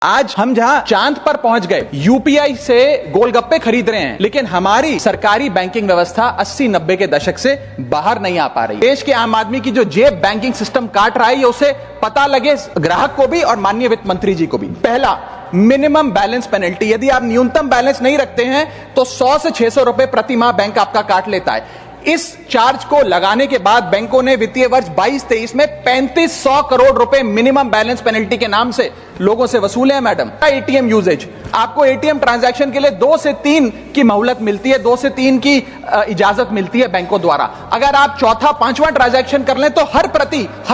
आज हम जहां चांद पर पहुंच गए, यूपीआई से गोलगप्पे खरीद रहे हैं, लेकिन हमारी सरकारी बैंकिंग व्यवस्था 80-90 के दशक से बाहर नहीं आ पा रही। देश के आम आदमी की जो जेब बैंकिंग सिस्टम काट रहा है, उसे पता लगे ग्राहक को भी और माननीय वित्त मंत्री जी को भी। पहला, मिनिमम बैलेंस पेनल्टी। यदि आप न्यूनतम बैलेंस नहीं रखते हैं तो 100 से 600 रुपए प्रति माह बैंक आपका काट लेता है। इस चार्ज को लगाने के बाद बैंकों ने वित्तीय वर्ष 22-23 में 3500 करोड़ रुपए मिनिमम बैलेंस पेनल्टी के नाम से लोगों से वसूले हैं। मैडम, एटीएम यूजेज, आपको एटीएम ट्रांजैक्शन के लिए 2 से 3 की मोहलत मिलती है, 2 से 3 की इजाजत मिलती है बैंकों द्वारा। अगर आप चौथा 5वां ट्रांजैक्शन कर लें तो हर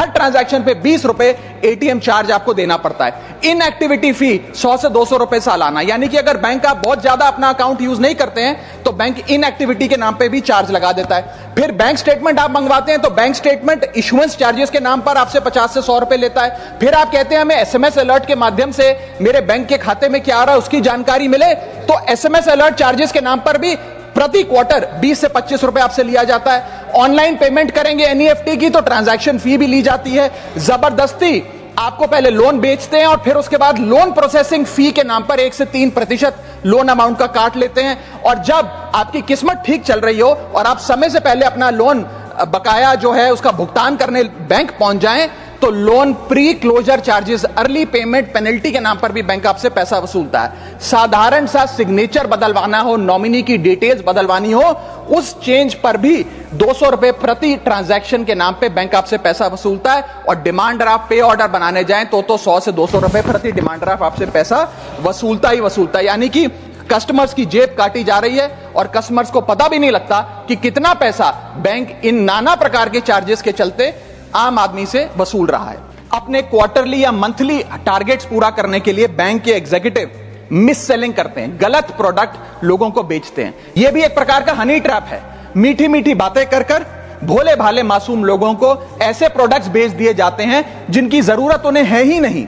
ट्रांजैक्शन पे 20 रुपए एटीएम चार्ज आपको देना पड़ता है। इनएक्टिविटी फी 100 से 200 रुपए सालाना, यानी कि अगर बैंक आप बहुत ज्यादा अपना अकाउंट यूज नहीं करते हैं तो बैंक इनएक्टिविटी के नाम पे भी चार्ज लगा देता है। फिर बैंक स्टेटमेंट आप मंगवाते हैं तो बैंक स्टेटमेंट इशुएंस चार्जेस के नाम पर आपसे 50 से 100 रुपए लेता है। फिर आप कहते हैं हमें एसएमएस अलर्ट के माध्यम से मेरे बैंक के खाते में क्या आ रहा है उसकी जानकारी मिले, तो एसएमएस अलर्ट चार्जेस के नाम पर भी प्रति क्वार्टर 20 से 25 रुपए आपसे लिया जाता है। ऑनलाइन पेमेंट करेंगे एनईएफटी की तो ट्रांजैक्शन फी भी ली जाती है। जबरदस्ती आपको पहले लोन बेचते हैं और फिर उसके बाद लोन प्रोसेसिंग फी के नाम पर 1 से 3% लोन अमाउंट का काट लेते हैं। और जब आपकी किस्मत ठीक चल रही हो और आप समय से पहले अपना लोन बकाया जो है उसका भुगतान करने बैंक पहुंच जाएं तो loan pre closure charges, early payment penalty के नाम पर भी बैंक आपसे पैसा वसूलता है। साधारण सा सिग्नेचर बदलवाना हो, नॉमिनी की डिटेल्स बदलवानी हो, उस चेंज पर भी 200 रुपए प्रति ट्रांजैक्शन के नाम पे बैंक आपसे पैसा वसूलता है। और डिमांड ड्राफ्ट पे ऑर्डर बनाने जाएं तो 100 से 200 रुपए प्रति डिमांड ड्राफ्ट आपसे पैसा वसूलता ही वसूलता है। यानी कि कस्टमर्स की जेब काटी जा रही है और कस्टमर्स को पता भी नहीं लगता कि कितना पैसा बैंक इन नाना प्रकार के चार्जेस के चलते आम आदमी से वसूल रहा है। अपने क्वार्टरली या मंथली टारगेट्स पूरा करने के लिए बैंक के एग्जीक्यूटिव मिस सेलिंग करते हैं, गलत प्रोडक्ट लोगों को बेचते हैं। यह भी एक प्रकार का हनी ट्रैप है। मीठी मीठी बातें कर भोले भाले मासूम लोगों को ऐसे प्रोडक्ट्स बेच दिए जाते हैं जिनकी जरूरत उन्हें है ही नहीं।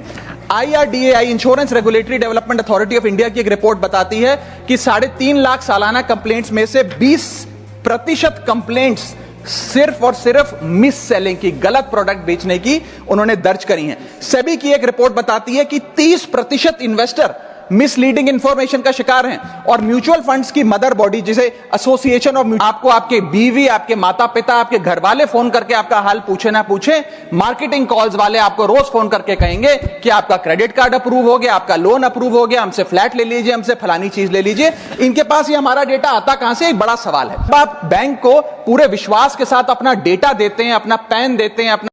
IRDAI, insurance regulatory development authority of India की एक रिपोर्ट बताती है कि 3.5 लाख सालाना कंप्लेंट्स में से 20% कंप्लेंट्स सिर्फ और सिर्फ मिस सेलिंग की, गलत प्रोडक्ट बेचने की उन्होंने दर्ज करी हैं। सेबी की एक रिपोर्ट बताती है कि 30% इन्वेस्टर मिसलीडिंग इंफॉर्मेशन का शिकार हैं। और म्यूचुअल फंड्स की मदर बॉडी जिसे एसोसिएशन ऑफ, आपको आपके बीवी, आपके माता पिता, आपके घर वाले फोन करके आपका हाल पूछे ना पूछे, मार्केटिंग कॉल्स वाले आपको रोज फोन करके कहेंगे कि आपका क्रेडिट कार्ड अप्रूव हो गया, आपका लोन अप्रूव हो गया, हमसे फ्लैट ले लीजिए, हमसे फलानी चीज ले लीजिए। इनके पास ये हमारा डेटा आता कहां से, एक बड़ा सवाल है। आप बैंक को पूरे विश्वास के साथ अपना डेटा देते हैं, अपना पैन देते हैं, अपना